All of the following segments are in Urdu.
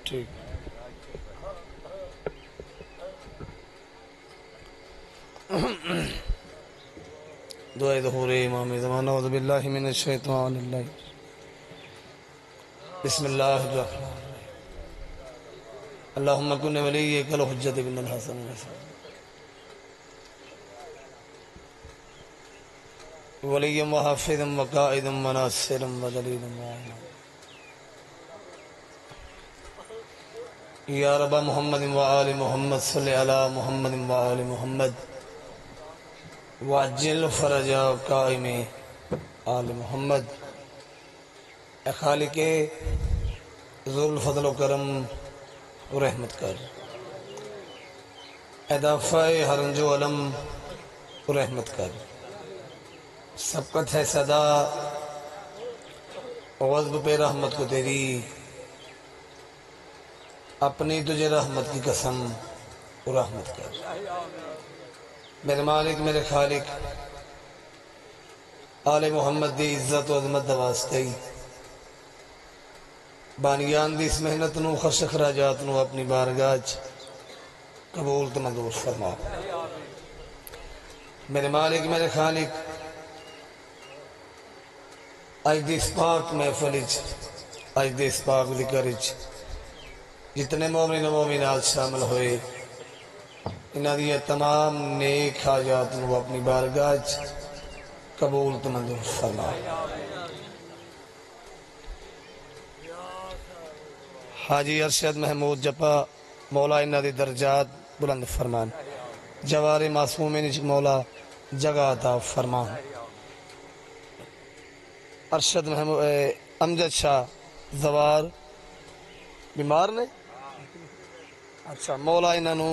ٹھیک دعائے ظہور امام زمان اعوذ باللہ من الشیطان اللہ بسم اللہ الرحمن الرحیم اللہم کن ولیک الحجت بن الحسن ولیم وحافظم وقائدم وناصرم ودلیلم وعینم یا رب محمد وآل محمد صلی علی محمد وآل محمد وعجل فرجا قائم آل محمد اے خالق ذو الفضل و کرم و رحمت کر، اے دافع ہر رنج و علم و رحمت کر، سبقت ہے صدا غضب پہ رحمت کو تیری، اپنی تجھے رحمت کی قسم و رحمت کر۔ میرے مالک میرے خالق آل محمد دی عزت و عظمت واسطے بانیان دی اس محنت نو خرچ اخراجات نو اپنی بارگاہ قبول تو منظور فرما۔ میرے مالک میرے خالق آج دی اس پاک محفل آج دی اس پاک ذکر جتنے مومن و مومنات شامل ہوئے انہاں دی تمام نیک حاجات نو اپنی بارگاہ قبول تو منظور فرما۔ حاجی ارشد محمود جپا مولا انہاں دی درجات بلند فرمان، جوار معصومین مولا جگہ عطا فرمان۔ ارشد محمود امجد شاہ زوار بیمار نے، اچھا مولا انہاں نو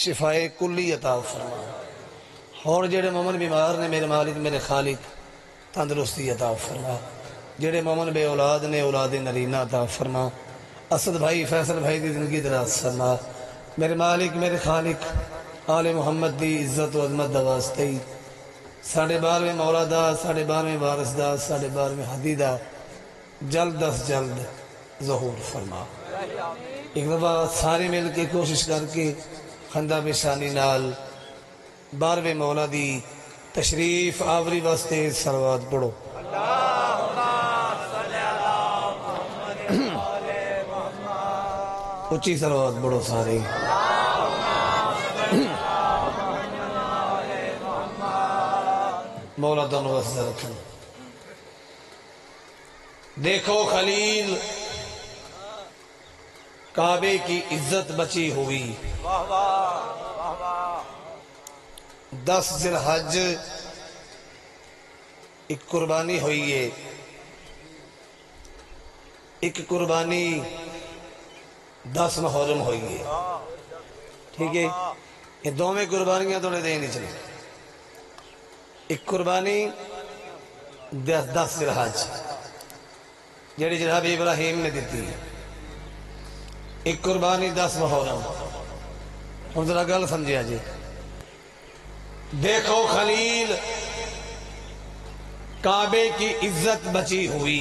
شفائے کلی عطا فرما، اور جڑے مومن بیمار نے میرے مالک میرے خالق تندرستی عطا فرما، جڑے مومن بے اولاد نے اولاد نرینہ عطا فرما، اسد بھائی فیصل بھائی دی زندگی دراز فرما۔ میرے مالک میرے خالق آل محمد دی عزت و عظمت واسطے ساڑھے 12ویں مولا دا، ساڑھے 12ویں وارث دا، ساڑھے 12ویں ہدی دا جلد از جلد ظہور فرما۔ ایک دفعہ سارے مل کے کوشش کر کے خندہ بشانی نال 12ویں مولا دی تشریف آوری واسطے صلوات پڑھو۔ اچھی صلوات پڑھو سارے۔ مولا دونوں واسطے رکھیں۔ دیکھو خلیل کعبے کی عزت بچی ہوئی، 10 ذی الحج ایک قربانی ہوئی ہے، ایک قربانی 10 محرم ہوئی ہے، ٹھیک ہے؟ یہ دوویں قربانیاں توڑے دے نہیں چلے، ایک قربانی 10 ذی الحج جیڑی جناب ابراہیم نے دیتی ہے، ایک قربانی 10 محرم۔ ہم ذرا گل سمجھے جی، دیکھو خلیل کعبے کی عزت بچی ہوئی،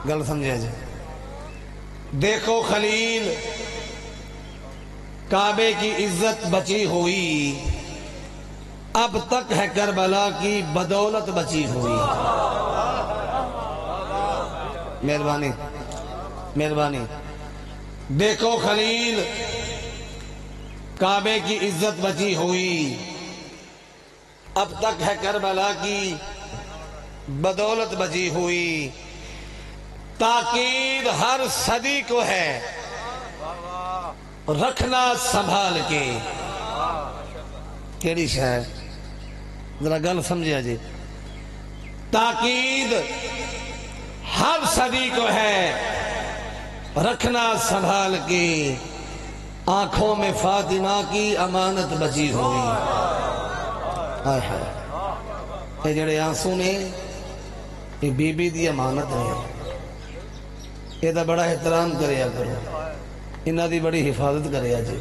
گل سمجھے جی، دیکھو خلیل کعبے کی عزت بچی ہوئی، اب تک ہے کربلا کی بدولت بچی ہوئی۔ مہربانی مہربانی، دیکھو خلیل کعبے کی عزت بچی ہوئی، اب تک ہے کربلا کی بدولت بچی ہوئی، تاکید ہر صدی کو ہے رکھنا سنبھال کے۔ کیڑی شاہ ذرا گل سمجھے جی، تاکید ہر صدی کو ہے رکھنا سنبھال کے، آنکھوں میں فاطمہ کی امانت بچی ہوئی۔ یہ جڑے آنسو نے یہ بی بی دی امانت ہے، یہ دا بڑا احترام کریا کرو، انہاں دی بڑی حفاظت کریا جی،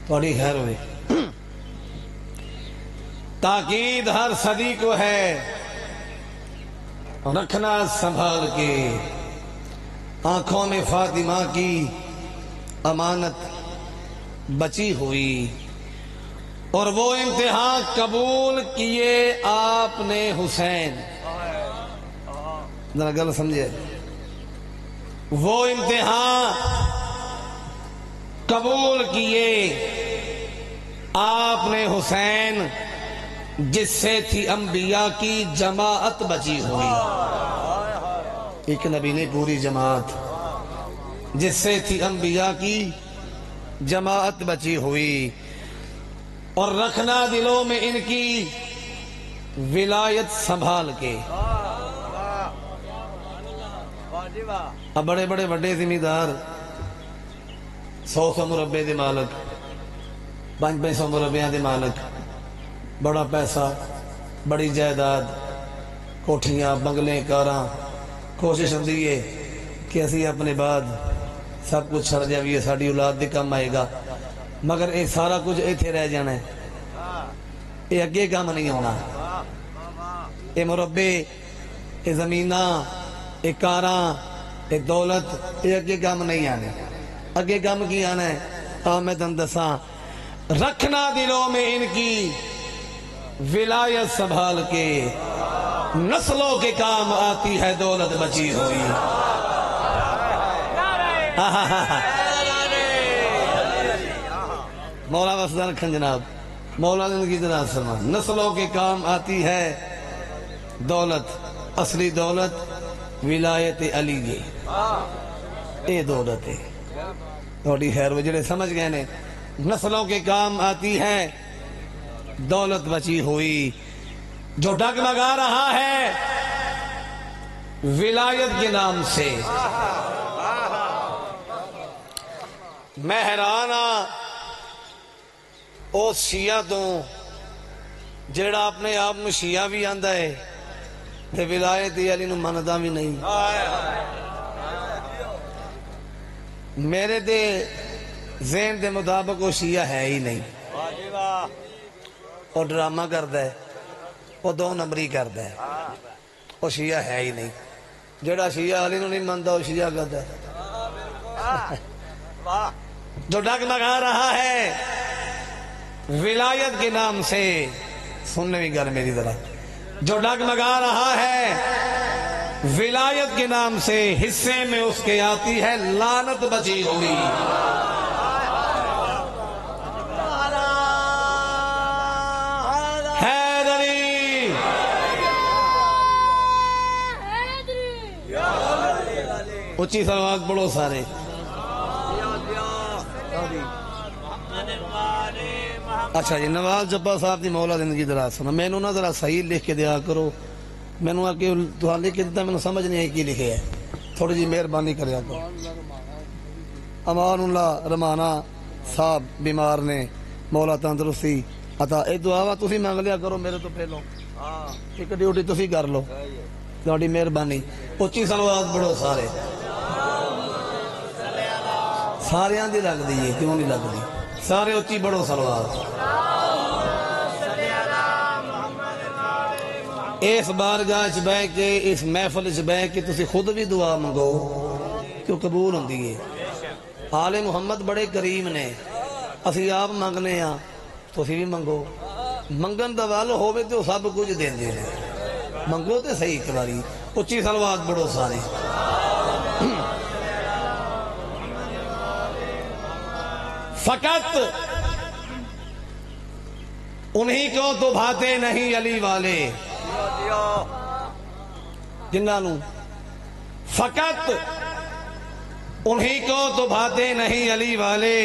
بڑی خیر ہوئی۔ تاکید ہر صدی کو ہے رکھنا سنبھال کے، آنکھوں میں فاطمہ کی امانت بچی ہوئی، اور وہ امتحان قبول کیے آپ نے حسین. ذرا گل سمجھے، وہ امتحان قبول کیے آپ نے حسین، جس سے تھی انبیاء کی جماعت بچی ہوئی. ایک نبی نے پوری جماعت، جس سے تھی انبیاء کی جماعت بچی ہوئی، اور رکھنا دلوں میں ان کی ولایت سنبھال کے. اب بڑے بڑے بڑے ذمہ دار 100 مربے دے مالک، 500 مربیاں دے مالک، بڑا پیسہ، بڑی جائیداد، کوٹھیاں، بنگلے، کاراں، کوشش ہوندی ہے کہ اسی اپنے بعد سب کچھ چھڑ جائے، ساڑی اولاد دے کام آئے گا، مگر یہ سارا کچھ ایتھے رہ جانا ہے، یہ اگے کام نہیں ہونا. یہ مربے، یہ زمینہ، یہ کاراں، یہ دولت، یہ اگے کام نہیں آنے. اگے کام کی آنا ہے؟ آمد اندساں رکھنا دلوں میں ان کی ولایت سنبھال کے، نسلوں کے کام آتی ہے دولت بچی ہوئی. مولا وسدان کھن جناب، مولا زندگی جناب سلمان، نسلوں کے کام آتی ہے دولت، اصلی دولت ولایت علی کی. اے دولت ہے تھوڑی خیر، وہ جڑے سمجھ گئے نے، نسلوں کے کام آتی ہے دولت بچی ہوئی، جو ڈگمگا رہا ہے ولایت کے نام سے. میں حیران ہاں او شیعہ تو جڑا اپنے آپ میں شیعہ بھی آندا ہے تے ولایت علی نو مندا بھی نہیں. میرے دے ذہن دے مطابق وہ شیعہ ہے ہی نہیں، وہ ڈرامہ کردا ہے، وہ 2 نمبری کردا ہے، وہ شیعہ ہے ہی نہیں. جڑا شیعہ علی نو نہیں مندا وہ شیعہ کردا ہے. جو ڈگمگا رہا ہے ولایت کے نام سے، سننے بھی گر میری ذرا، جو ڈگمگا رہا ہے ولایت کے نام سے، حصے میں اس کے آتی ہے لعنت بچی ہوئی. حیدری اچھی سلوات پڑھو سارے. اچھا جی، نواز جبا صاحب دی مولا زندگی دراز سنا. میں نہ ذرا صحیح لکھ کے دیا کرو، میں نے آگے تو لکھ کے دیتا، میں نے سمجھ نہیں آئی کی لکھے ہے، تھوڑی جی مہربانی کریا کرو. امان اللہ رمانہ صاحب بیمار نے، مولا تندرستی عطا. اے دعا تسی مانگ لیا کرو میرے تو پہلو، ایک ڈیوٹی تسی کر لو، تھوڑی مہربانی. اچھی صلوات پڑھو سارے، سارے دی لگ دی ہے، کیوں نہیں لگ دی؟ سارے اچھی پڑھو صلوات. اس بارگاہ چ بہ کے، اس محفل چ بہ کے تسی خود بھی دعا منگو کیوں قبول ہوندی ہے. آل محمد بڑے کریم نے، اسی آپ منگنے ہاں، تسی بھی منگو. منگن دا ول ہووے تے سب کچھ دیندے نے، منگو تے صحیح ایک باری. اچھی صلوات پڑھو سارے. فقط انہی کو تو بھاتے نہیں علی والے، جنہوں فقط انہی کو تو بھاتے نہیں علی والے،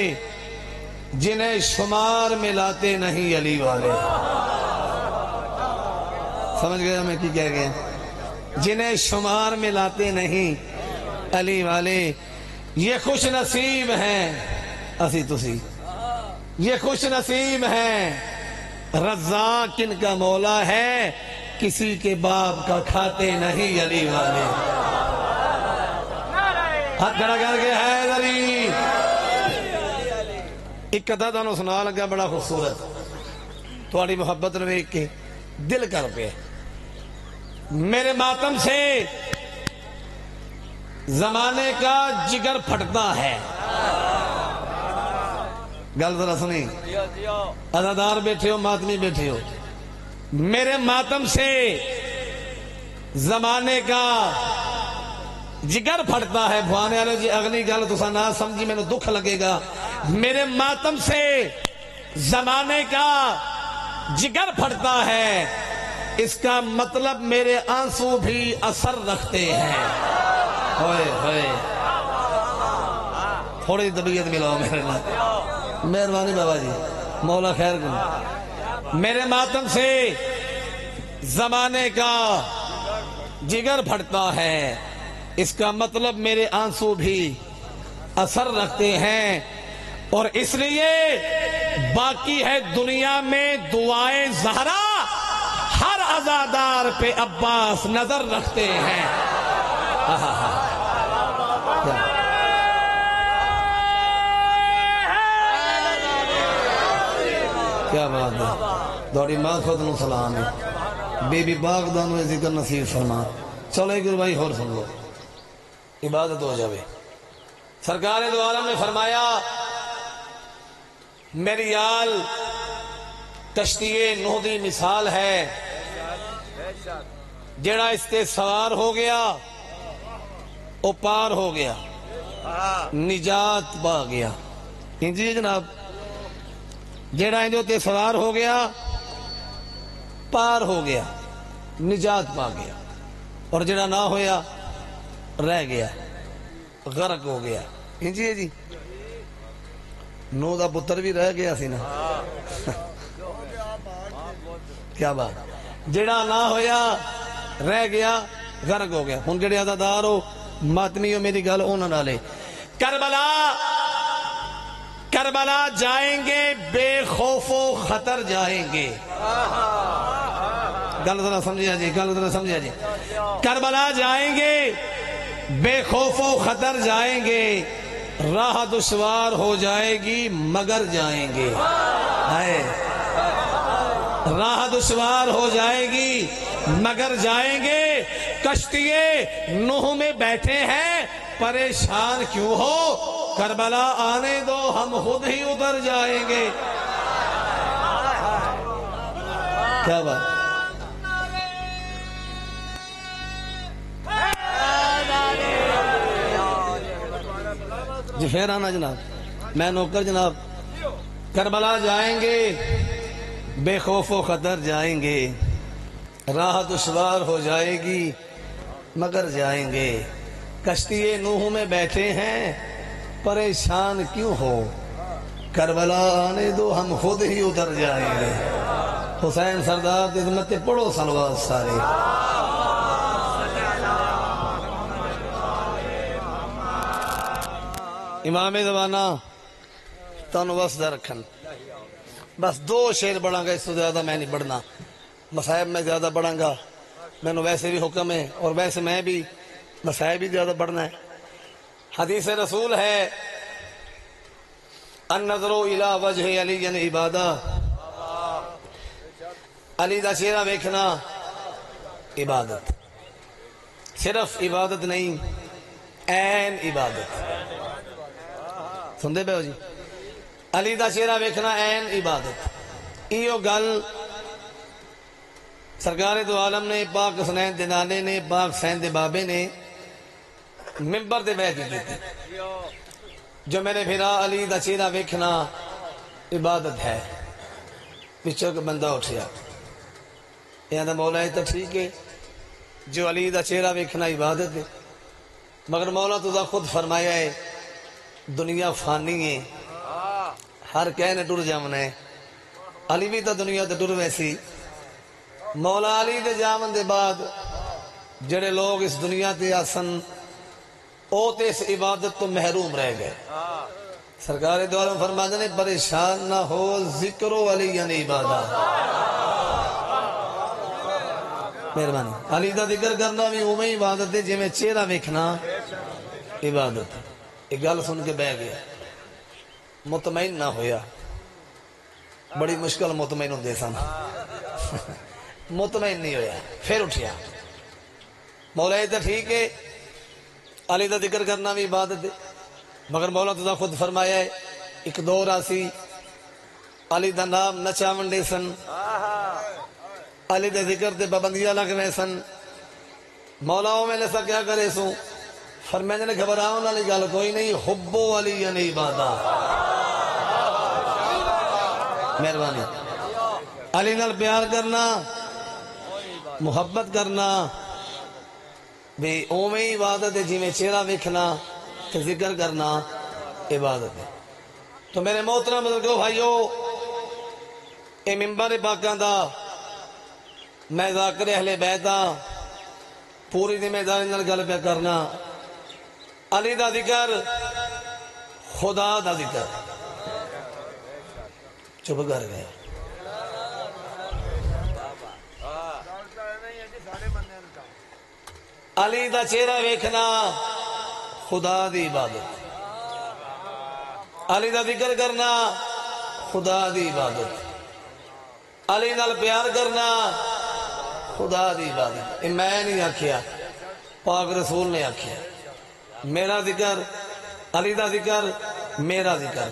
جنہیں شمار میں لاتے نہیں علی والے. سمجھ گیا میں کی کہہ گیا؟ جنہیں شمار میں لاتے نہیں علی والے. یہ خوش نصیب ہیں اسی تسی، یہ خوش نصیب ہیں رزاق ان کا مولا ہے، کسی کے باپ کا کھاتے نہیں علی والے. ہاتھ کھڑا کر کے حیدری. ایک قطعہ تانوں سنا لگا بڑا خوبصورت، تھوڑی محبت نو ویکھ کے دل کر پہ. میرے ماتم سے زمانے کا جگر پھٹتا ہے. گل ذرا سنی، عزادار بیٹھے ہو، ماتمی بیٹھے ہو، میرے ماتم سے زمانے کا جگر پھٹتا ہے. بھوانے والے جی اگلی گل تساں نہ سمجھی، میں نے دکھ لگے گا. میرے ماتم سے زمانے کا جگر پھٹتا ہے، اس کا مطلب میرے آنسو بھی اثر رکھتے ہیں. ہوئے ہوئے تھوڑی طبیعت ملاؤ میرے نام، مہربانی بابا جی، مولا خیر کرو. میرے ماتم سے زمانے کا جگر پھٹتا ہے، اس کا مطلب میرے آنسو بھی اثر رکھتے ہیں. اور اس لیے باقی ہے دنیا میں دعائیں زہرا، ہر عزادار پہ عباس نظر رکھتے ہیں. کیا بات ہے. دوڑی ماں خود نو سلام ہے، بی بی باغ دانو ذکر نصیب فرما. چلو ایک بھائی اور سن لو، عبادت ہو جاوے. سرکار دو عالم نے فرمایا میری آل کشتی نوح دی مثال ہے، جڑا اس تے سوار ہو گیا او پار ہو گیا، نجات پا گیا. جی جناب، جڑا انجو تے سوار ہو گیا پار ہو گیا، نجات پا گیا. اور جڑا نہ ہویا رہ گیا، غرق ہو گیا. جی نو دا پتر بھی رہ گیا سی نا. کیا بات، جڑا نہ ہویا رہ گیا، غرق ہو گیا. ہن جڑے عزادار ہو، ماتمی ہو، میری گل انہاں نال ہے. کربلا جائیں گے بے خوف و خطر جائیں گے. گل ذرا سمجھیا جی، گل ذرا سمجھیا جی. کربلا جائیں گے بے خوف و خطر جائیں گے، راہ دشوار ہو جائے گی مگر جائیں گے. راہ دشوار ہو جائے گی مگر جائیں گے. کشتی نوح میں بیٹھے ہیں، پریشان کیوں ہو، کربلا آنے دو ہم خود ہی اتر جائیں گے. کیا بات. جی پھر آنا جناب، میں نوکر جناب. کربلا جائیں گے بے خوف و خطر جائیں گے، راہ دشوار ہو جائے گی مگر جائیں گے. کشتی نوح میں بیٹھے ہیں، پریشان کیوں ہو، کربلا آنے دو ہم خود ہی اتر جائیں گے. حسین سردار کی خدمت پڑھو صلوات سارے. امام زمانہ تانوں وسدا رکھن. بس 2 شعر پڑھاں گا، اس سے زیادہ میں نہیں پڑھنا. مصائب میں زیادہ پڑھاں گا، میں نے ویسے بھی حکم ہے، اور ویسے میں بھی مصائب بھی زیادہ پڑھنا ہے. حدیث رسول ہے النظر الی وجہ علی عبادہ، علی دا چہرہ ویکھنا عبادت. صرف عبادت نہیں، عین عبادت. سن دے پہ ہو جی، علی دا چہرہ ویکھنا عین عبادت. ایو گل سرکار دو عالم نے، پاک حسنین دے نانے نے، پاک حسین دے بابے نے ممبر دے بیٹھ کی تھی. جو میرے بھرا علی دا چہرہ ویکھنا عبادت ہے. پچھو کہ بندہ اٹھیا، یہاں دا مولا ہے تو ٹھیک ہے، جو علی دا چہرہ ویکھنا عبادت ہے، مگر مولا تو دا خود فرمایا ہے دنیا فانی ہے، ہر کہنے ٹر جامنا ہے. علی بھی تا دنیا تے ٹر ویسی. مولا علی دے جامن دے بعد جڑے لوگ اس دنیا تے آسن او تے اس عبادت تو محروم رہ گئے. سرکار دو عالم فرماتے نے پریشان نہ ہو، ذکر علی یعنی عبادت. مہربانی، علی دا ذکر کرنا بھی اوہ عبادت ہے جی میں چہرہ ویکھنا عبادت. ایک گل سن کے بہ گیا، مطمئن نہ ہویا. بڑی مشکل مطمئن ہوندے سن، مطمئن نہیں ہویا. پھر اٹھیا، مولا تو ٹھیک ہے، علی دا ذکر کرنا بھی عبادت ہے، مگر مولا تو خود فرمایا ہے ایک دور آسی علی دا نام نچا ونڈے سن، علی دے ذکر تے پابندیاں لگ رہے سن، مولاؤں میں لسا کیا کرے سوں، فرمائے نے گھبراؤں والی گل کوئی نہیں، حب علی یعنی عبادت، مہربانی علی نال پیار کرنا، محبت کرنا بھی اوویں عبادت ہے، جی میں چہرہ ویکھنا تے ذکر کرنا عبادت ہے۔ تو میرے محترم بزرگو بھائیو، اے ممبر پاکاں دا میں ذاکر اہل بیت ہاں، پوری ذمہ داری نال گل پہ کرنا، علی دا ذکر خدا دا ذکر، چپ کر گئے، علی دا چہرہ ویکھنا خدا دی عبادت، علی دا ذکر کرنا خدا دی عبادت، علی نال پیار کرنا خدا دی عبادت۔ میں نہیں آکھیا، پاک رسول نے آکھیا، میرا ذکر علی دا ذکر، میرا ذکر،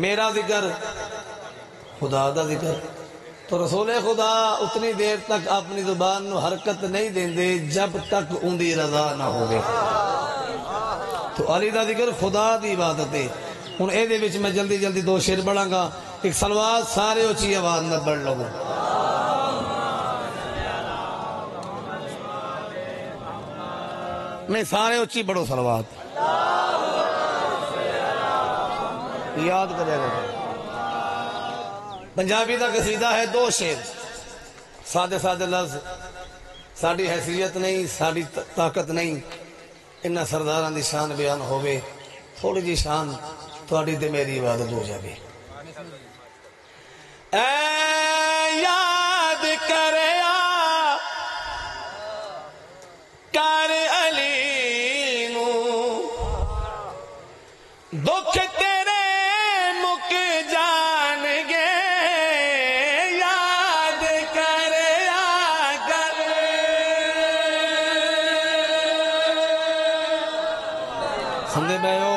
میرا ذکر خدا دا ذکر۔ تو رسول خدا اتنی دیر تک اپنی زبان نو حرکت نہیں دیں دے جب تک ان دی رضا نہ ہوگے۔ تو علی دا ذکر خدا دی عبادت ہے۔ ہن اے دے وچ میں جلدی جلدی دو شعر پڑھاں گا، ایک صلوات سارے اچھی آواز نہ پڑھ لو۔ میں سارے اچھی پڑھو صلوات، یاد کرے گا۔ پنجابی دا قصیدہ ہے، دو شعر، سادے سادے لفظ، ساڑی حیثیت نہیں، ساڑی طاقت نہیں، انہا سرداران دی شان بیان ہوئے، تھوڑی جی شان تھوڑی دے میری عبادت ہو جائے۔ اے یاد کریا کر علی نو، دکھ تیرے مک جان گے، یاد کریا کر۔ سمجھے بھائیو،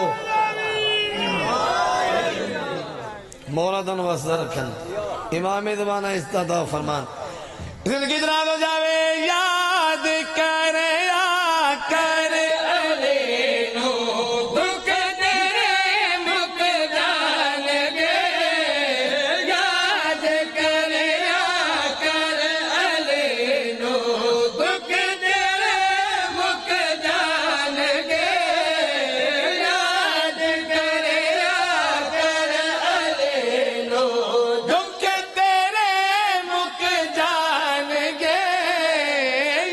مولا دن واسطہ رکھن، امام زمانہ استعداد فرمان، زندگی دراز ہو جاوے، یاد کریا کر علی نو، دکھ تیرے مک جان گے، یاد کریا کر علی نو، دکھ تیرے مک جان گے، یاد کریا کر علی نو، دکھ تیرے مک جان گے،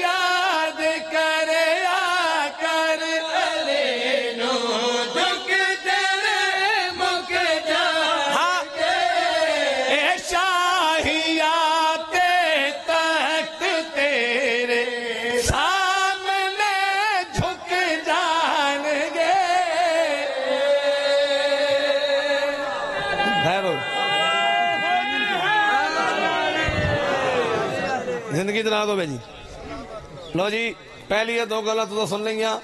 یاد کریا کر علی نو، دکھ تیرے مک جان گے، اے شاہیات تخت تیرے سامنے جھک جان گے۔ زندگی دراز ہو بے جی۔ لو جی، پہلی یہ دو گلہ تو سن لیں گیا،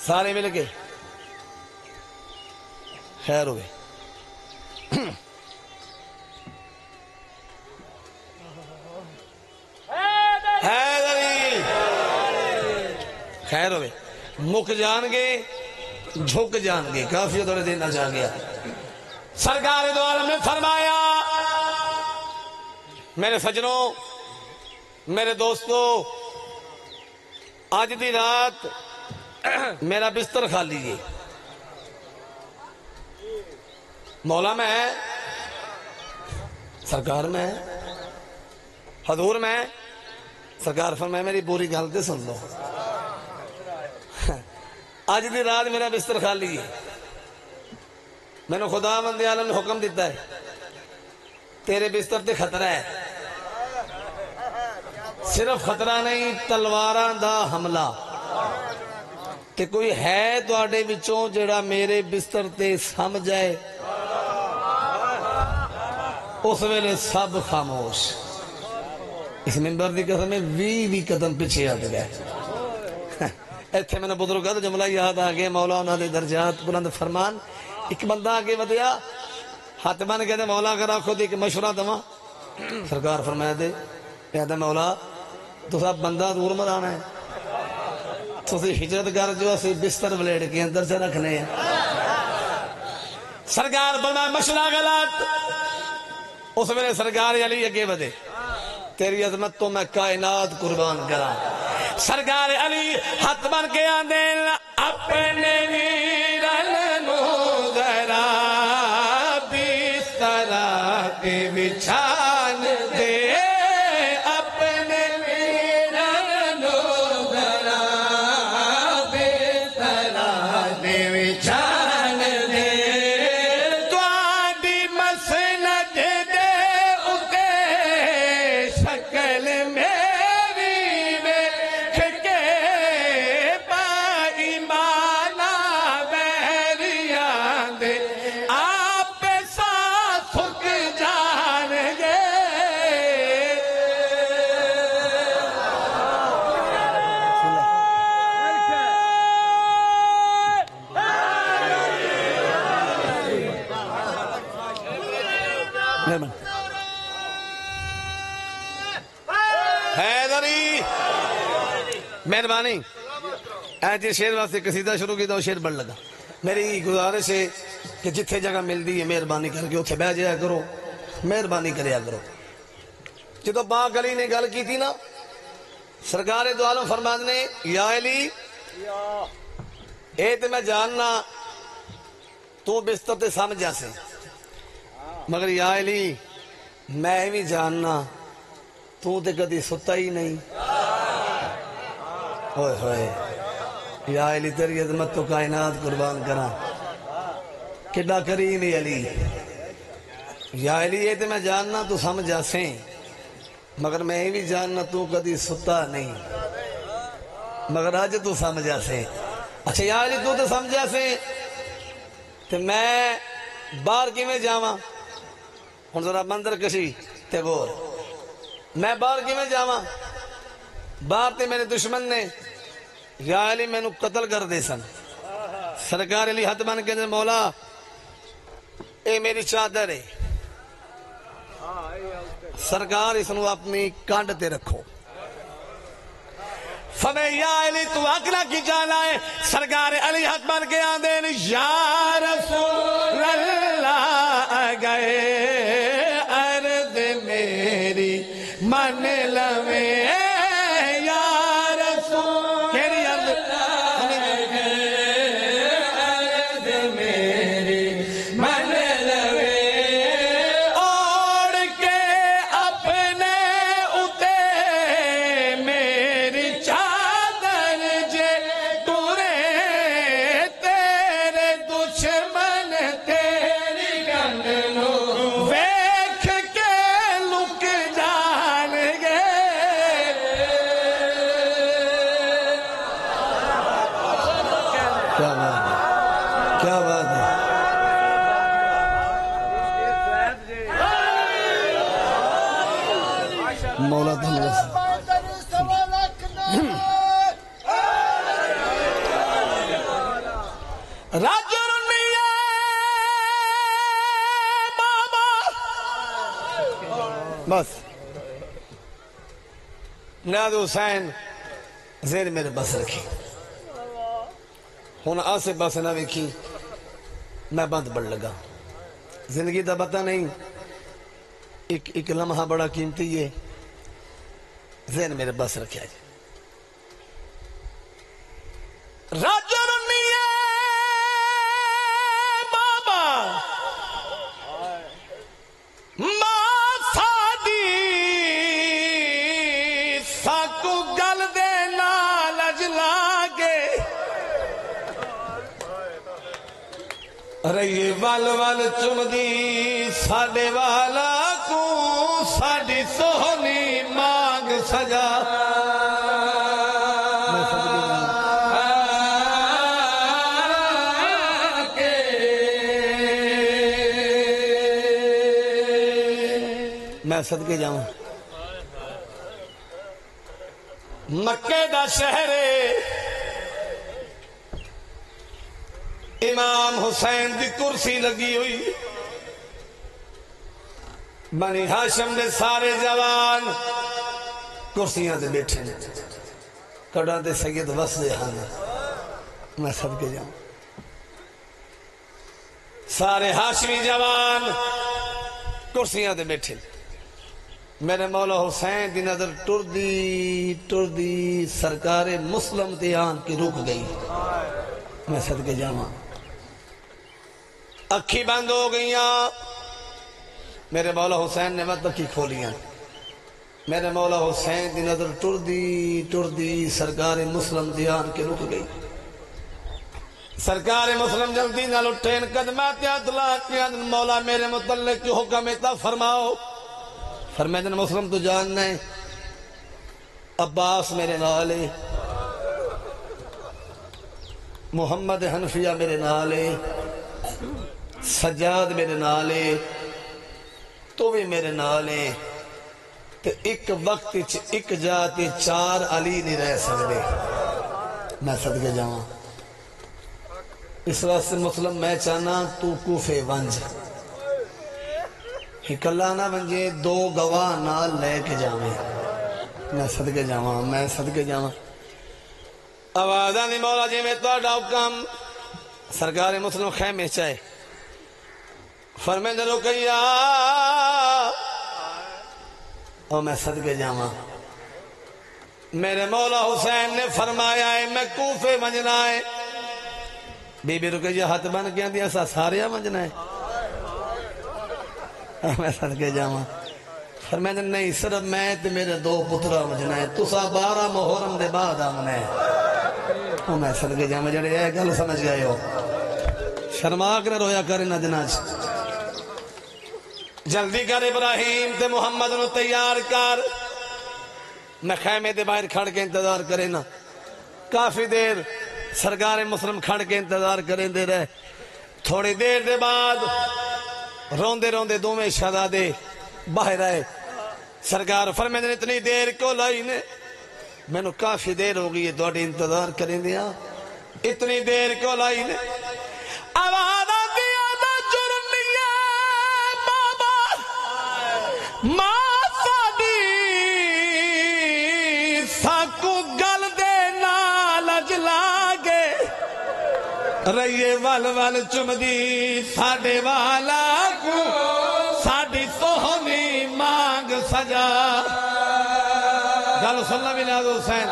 سارے مل کے خیر ہوئے۔ خیر ہوئے، مک جان گے، جھک جان گے، کافی تھوڑے دینا چاہ گیا۔ سرکار دو عالم نے فرمایا، میرے سجنوں، میرے دوستو، آج دی رات میرا بستر خالی ہے، مولا میں ہے، سرکار میں ہے، حضور میں ہے۔ سرکار فرمائے میری پوری گل تے سن لو، آج دی رات میرا بستر خالی ہے، میں نے خدا مند عالم نے حکم دیتا ہے، تیرے بستر تے خطرہ ہے، صرف خطرہ نہیں، تلواراں دا حملہ، کہ کوئی ہے تو آڑے بچوں جڑا میرے بستر تے سم جائے، اس ویلے سب خاموش، اس ممبر دی قسم میں 20 قدم پیچھے ہٹ گئے ایتھے میں نے بزرگاں دا جملہ یاد آ گیا مولا انہاں دے درجات بلند فرمان ایک بندہ آگے ودیا ہاتھ بن کے مولا کر آخو دی کہ مشورہ دواں سرکار فرمایا دے کہتا مولا تو سب بندہ دور مرانا ہے تو سی ہجرت کر جو اسی بستر بلیڈ کے اندر سے رکھنے ہیں سرکار فرمایا مشورہ غلط اس میں سرکار علی اگے ودے تیری عظمت تو میں کائنات قربان کرا سرکار علی ہاتھ بن کے آندے اپنے ویرن نو ذرا بستر کے بچھان دے اپنے ویرن نو ذرا بستر کے بچھان دے تواڈی مسند دے اتے شکل میری ویکھ کے بائی مانا ویریاں دے آپ سا تھک جان گے حیدری مہربانی ایجے شیر واسطے قصیدہ شروع کی تو شیر بڑھ لگا میری گزارش ہے کہ جتھے جگہ مل دی ہے مہربانی کر کے اتھے بہ جایا کرو مہربانی کریا کرو جدو پاک علی نے گل کی تھی نا سرکار دو عالم فرماتے نے یا علی اے تے میں جاننا تو بستر تے سمجھا سے مگر یا علی میں بھی جاننا تو تے کدی ستا ہی نہیں ہوئے ہوئے یا علی تیری عظمت تو کائنات قربان کرا کڈا کریم علی یا علی یہ تے میں جاننا تو سمجھا سے مگر میں بھی جاننا تو کدی ستا نہیں مگر آج تو سمجھا سے اچھا یا علی تو سمجھا سے تے میں باہر کی میں جاواں ہن ذرا مندر کشی تے غور میں باہر کی میں جاواں باہر تے میرے دشمن نے یا علی میں نو قتل کر دے سن سرکار علی ہاتھ بن کے مولا اے میری چادر ہے سرکار اس نو اپنی کانڈ تے رکھو فرمایا یا علی تو اکلا کی جانا ہے سرکار علی ہاتھ بن کے آندے یا رسول اللہ گئے ارد میری من لوے یا رسول کیری ارد میری من لوے اوڑ کے اپنے اتے میری چادر جے ٹورے تیرے دشمن تیری گنڈ نو ویکھ کے لک جان گے کیا بات ہے مولا راجر میاں بابا بس نیاز حسین زیر میرے بس رکھی ہن آسے بس نہ ویکھی میں بند بڑھ لگا زندگی دا پتہ نہیں ایک لمحہ بڑا قیمتی ہے ذہن میرے بس رکھا جائے راجر میاں بابا ماں سادی ساکو گل دے نالج لاگے رہی وال وال چمدی ساڈے والا کو ساڈی سونی مانگ سجا میں صدقے جاؤں مکے دا شہر امام حسین دی کرسی لگی ہوئی بنی ہاشم دے سارے جوان کرسیاں دے بیٹھے کڑا دے سید وسدے ہاں میں صدقے جاؤں سارے ہاشمی جوان کرسیاں دے بیٹھے میرے مولا حسین دی نظر ٹردی سرکار مسلم دیان کی رک گئی میں صدقے جاؤں اکھی بند ہو گئیاں میرے مولا حسین نے مت اکھی کھولیاں میرے مولا حسین دی نظر ٹردی سرکار مسلم دیان کی رک گئی سرکار مسلم جلدی نہ لٹھین قدمات اطلاق کیا مولا میرے متعلق کی حکم اتا فرماؤ فرمائے جن مسلم تو جاننا ہے عباس میرے نالے محمد حنفیہ میرے نالے سجاد میرے نالے تو بھی میرے نالے تو ایک وقت ایک جاتے 4 علی نہیں رہ سکتے میں صدقے جاؤں اس واسطے مسلم میں چاہنا تو کوفے ونج ایک اللہ نہ ونجے 2 گواہ نال لے کے جاویں میں صدقے جاؤں میں صدقے جاؤں آوازہ نہیں مولا جی میں تو حکم سرکار مسلم خیمے چاہے فرمائے جنو کہیا اور میں صدقے جاؤں میرے مولا حسین نے فرمایا ہے میں کوفے ونجنا ہے بی بی رکے جی ہاتھ بن گیا دیا ساریا ونجنا ہے میں صدقے جاؤں فرمائے جن نہیں صرف میں تے میرے 2 پترہ ونجنا ہے تسا 12 محرم دے بعد آمنا ہے اور میں صدقے جاؤں جڑے یہ گل سمجھ گئے ہو شرماک نہ رویا کرے نہ جناج جلدی کر ابراہیم تے محمد نو تیار کر میں خیمے دے باہر کھڑ کے انتظار کرے نا کافی دیر سرکار مسلم کھڑ کے انتظار کریں دے رہے تھوڑی دیر دے بعد روندے دو میں شہزادے باہر آئے سرکار فرمائے نے اتنی دیر کو لائی نے میں نے کافی دیر ہو گئی ہے دوڑی انتظار کریں دیا اتنی دیر کو لائی نے آواز آتی آدھا جرنیہ بابا ماں سادی ساکو گل دے نالج لاگے رہیے وال چمدی ساڑے والا کو ساڑی سوہنی مانگ سجا گالو سننا بھی ناز حسین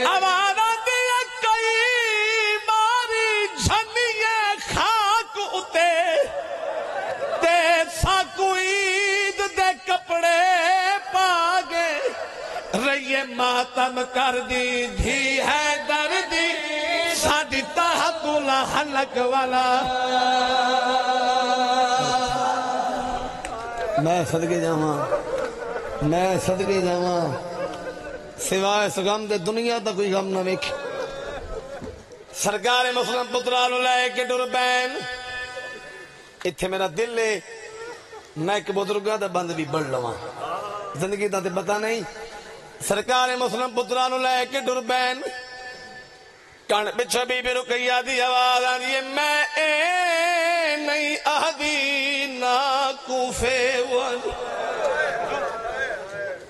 آوازہ دیا کئی ماری جھنیے خاک اتے تے ساکو عید دے کپڑے پاگے رہیے ماتم کر دی دھی ہے دردی ساڑی تحتولا حلق والا میں صدقے جاواں میں صدقے جاواں سوائے اس غم دے دنیا تا کوئی غم نہ ویکھ سرکار مسلم پترالو لے کے ڈربین اتھے میرا دل ہے میں ایک بزرگاں دا بند بھی بڑھ لواں زندگی دا تے پتہ نہیں سرکار مسلم پترالو لے کے ڈربین کان پچھا بی بی رکیہ دی آواز آنی ہے میں نہیں آدھی نا کوفے ون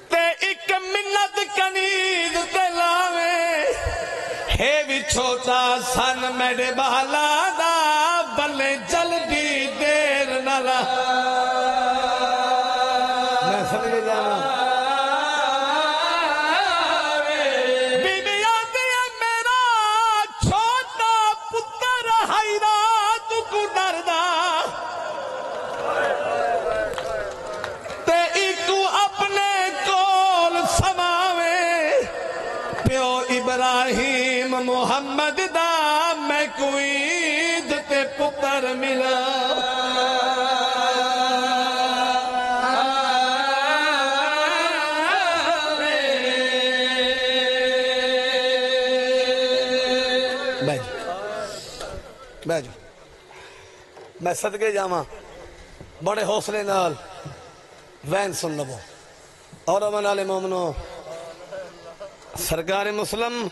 تے ایک منت کنید تے لاوے ہے بھی چھوٹا سن میڈے بالا دا بلے جلدی دیر نالا میں سمجھے جانا ابراہیم محمد دا میں کوئی دتے پتر ملا بیجو میں صدقے جاواں بڑے حوصلے نال وین سن لبو اور امن علی مومنو سرکار مسلم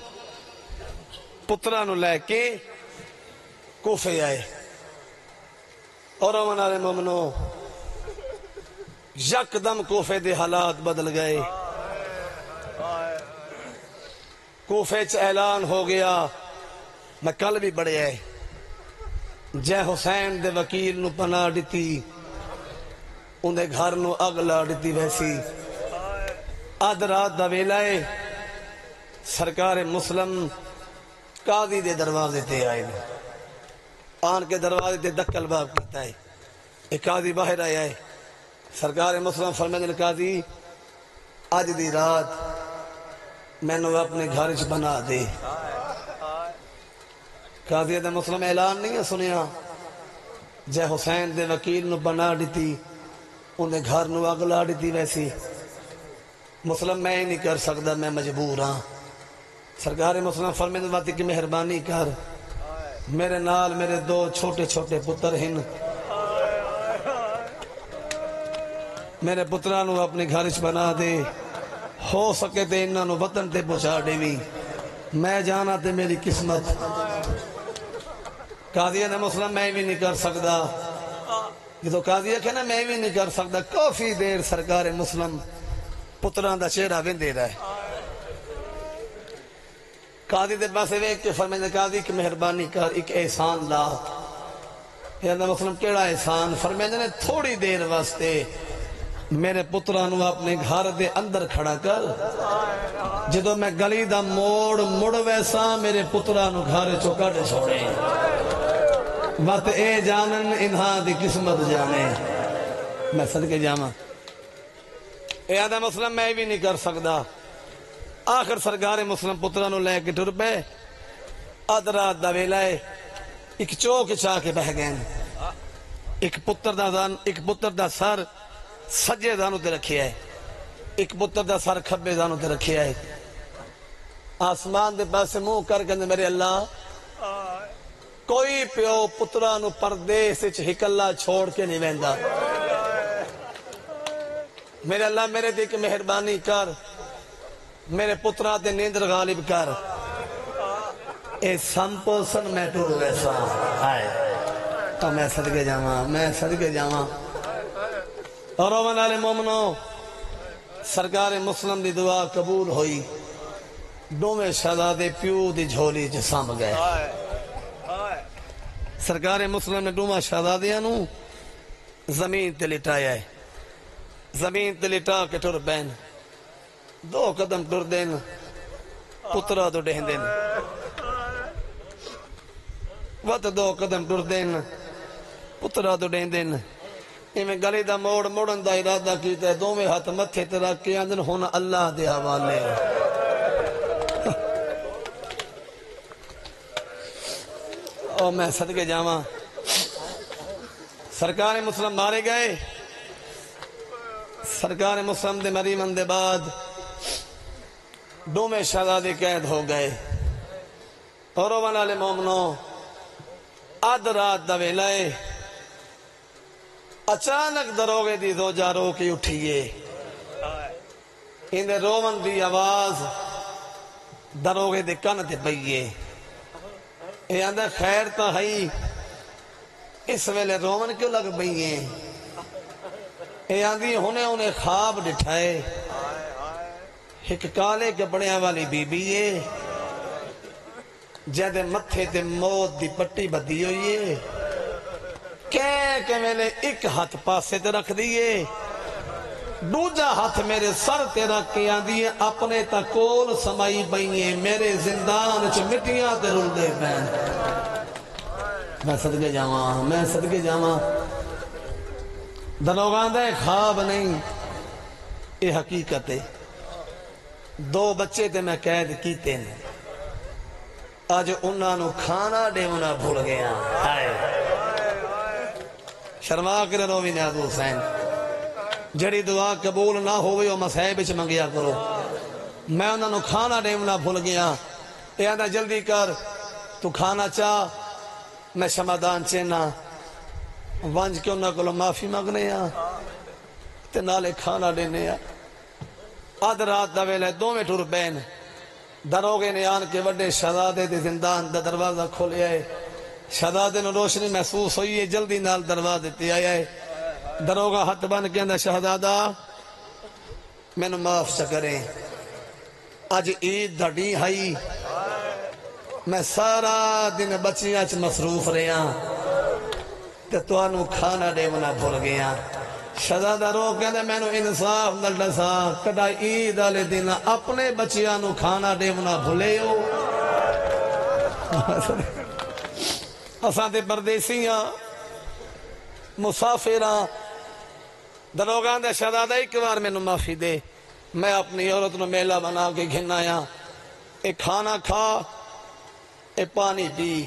پترا نو لے کے کوفے آئے اور امن علی مومنو یک دم کوفے دے حالات بدل گئے کوفے چ اعلان ہو گیا میں کل بھی بڑے آئے جے حسین دے وکیل نو پناہ دیتی اندے گھر نو اگ لا دیتی ویسی آدھ رات دا ویلا ہے سرکار مسلم قاضی دے دروازے تے آئے آن کے دروازے تے دکل باب کیتا ہے ایک قاضی باہر آیا ہے سرکار مسلم فرمائے قاضی آج دی رات میں نو اپنے گھر چ بنا دے قاضی دے مسلم اعلان نہیں ہے سنیا جے حسین دے وکیل نو بنا دیتی اندے گھر نو اگ لا دیتی ویسی مسلم میں نہیں کر سکتا میں مجبور ہاں سرکار مسلم فرمائے واتی کی مہربانی کر میرے نال میرے دو چھوٹے چھوٹے پتر ہیں میرے پترانو اپنے گھر چ بنا دے ہو سکے تے انہاں نو وطن تے پہنچا دیویں میں جانا تے میری قسمت قاضی نے مسلم میں بھی نہیں کر سکتا یہ تو قاضی ہے نا میں بھی نہیں کر سکتا کافی دیر سرکار مسلم پتران دا چہرہ ویندے رہے قاضی دے پاسے ویکھ کے فرمائے قاضی کی مہربانی کر ایک احسان لا یا مسلم کیڑا احسان فرمائے نے تھوڑی دیر واسطے میرے پترانو اپنے گھر دے اندر کھڑا کر جدو میں گلی دا مڑ ویسا میرے پترانو گھر چو کٹ چھوڑے وقت اے جانن انہاں دی قسمت جانے میں صدقے جاما اے آدھا مسلم میں بھی نہیں کر سکتا آخر سرکار مسلم پترانو لے کے ٹر پہ آدھ رات دا ویلائے ایک چوک چاہ کے بہ گئے ایک پتر دا سر سجے دانوں تے رکھے آئے ایک پتر دا سر کھبے دانوں تے رکھے آئے آسمان دے پاس سے منہ کر کے میرے اللہ کوئی پیو پترانو پردیس وچ ہکلا چھوڑ کے نہیں ویندا میرے اللہ میرے تے کہ مہربانی کر میرے پترا تے نیندر غالب کر اے سمپوسن میں ٹور ویسا آئے تو میں صدقے جاواں اور امن علی مومنو سرکار مسلم دی دعا قبول ہوئی دوویں شہزادے پیو دی جھولی چ سانب گئے سرکار مسلم نے دوواں شہزادیاں نو زمین تے لٹایا ہے زمین تے لٹا کے ٹر پین دو قدم ٹر دین پترا تو ڈہن دین وقت دو قدم ٹر دین پترا تو ڈہن دین میں گلی دا موڑن دا ارادہ کیتا ہے دو میں ہاتھ متھے تے رکھ کے اندر ہونا اللہ دے حوالے او میں صدقے جاواں سرکار مسلم مارے گئے سرکار مسلم دے مریمن دے بعد دو میں شہزادے قید ہو گئے اور امن علی مومنو آدھ رات دا ویلائے اچانک دروگے دی دو جارو کی اٹھئیے اندھے رومن دی آواز دروگے دی کانتے پئیے اے اندھے خیر تا ہئی اس ویلے رومن کیوں لگ پئیے اے اندھی انہیں خواب ڈٹھائے ایک کالے کپڑیاں والی بی بی ہے جہدے متھے تے موت دی پٹی بدی ہوئی ہے کہ میں ایک ہاتھ پاسے تے رکھ دیئے دوجا ہاتھ میرے سر تے رکھ کے آندیے اپنے تکول سمائی بئیے میرے زندان چ مٹیاں تے رول دے پین میں صدقے جاواں دلوگان دے خواب نہیں یہ حقیقت ہے دو بچے تے میں قید کیتے ہیں آج انہاں نو کھانا دے انہاں بھول گیا شرما کرے روی نیاز حسین جڑی دعا قبول نہ ہوئے وہ مسائب وچ منگیا کرو میں انہاں نو کھانا دے انہاں بھول گیا اے آندا جلدی کر تو کھانا چاہ میں شمادان چینا ونج کے انہاں کو معافی مانگنے تے نالے کھانا دینے آدھ رات دا ویلے دو میں ٹر بین دروگے نے آن کے وڈے شہزادے دے زندان دا دروازہ کھولیا ہے شہزادے نے روشنی محسوس ہوئی ہے جلدی نال دروازے تے آیا ہے دروگا ہاتھ بن کے اندر شہزادہ میں نے معاف چکریں آج عید دا ڈی ہائی میں سارا دن بچیاں چ مصروف رہا تے توانو کھانا دے منا بھول گیا شہزادہ رو کہندے میں نے انصاف نال دسا کدا عید والے دن اپنے بچیاں نو کھانا دے منا بھولے ہو اساں تے پردیسیاں مسافراں دروگاں دے شہزادہ ایک بار میں نے معافی دے میں اپنی عورت نو میلہ بنا کے گھنایا ایک کھانا کھا اے پانی پی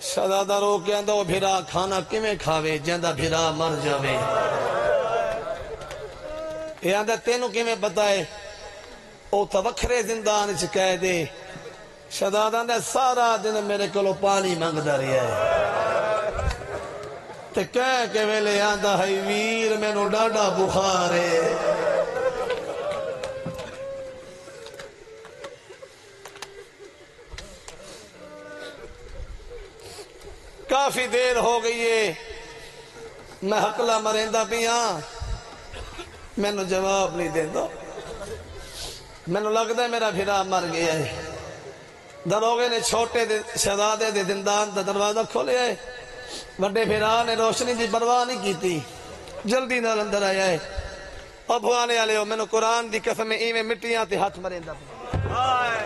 شہزادہ رو کے اندر وہ بھیرا کھانا کمیں کھاوے جیندہ بھیرا مر جاوے یہ اندر تینوں کمیں بتائے او توکھرے زندان چکے دے شہزادہ اندر سارا دن میرے کلو پانی مانگ دا رہی ہے تے کہہ کے ویلے آندہ ہے ویر میں نو ڈاڈا بخار ہے کافی دیر ہو گئی ہے میں حقلہ مرندہ پیاں میں نے جواب نہیں دیتا میں نے لگتا ہے میرا بھیرا مر گیا ہے دروگے نے چھوٹے شہزادے دے زندان دا دروازہ کھولے ہے بڑے بھیرا نے روشنی دی پرواہ نہیں کی تھی جلدی نال اندر آیا ہے اب بھوانے آلے ہو میں نے قرآن دی قسم ایویں مٹیاں تے ہاتھ مرندہ پیاں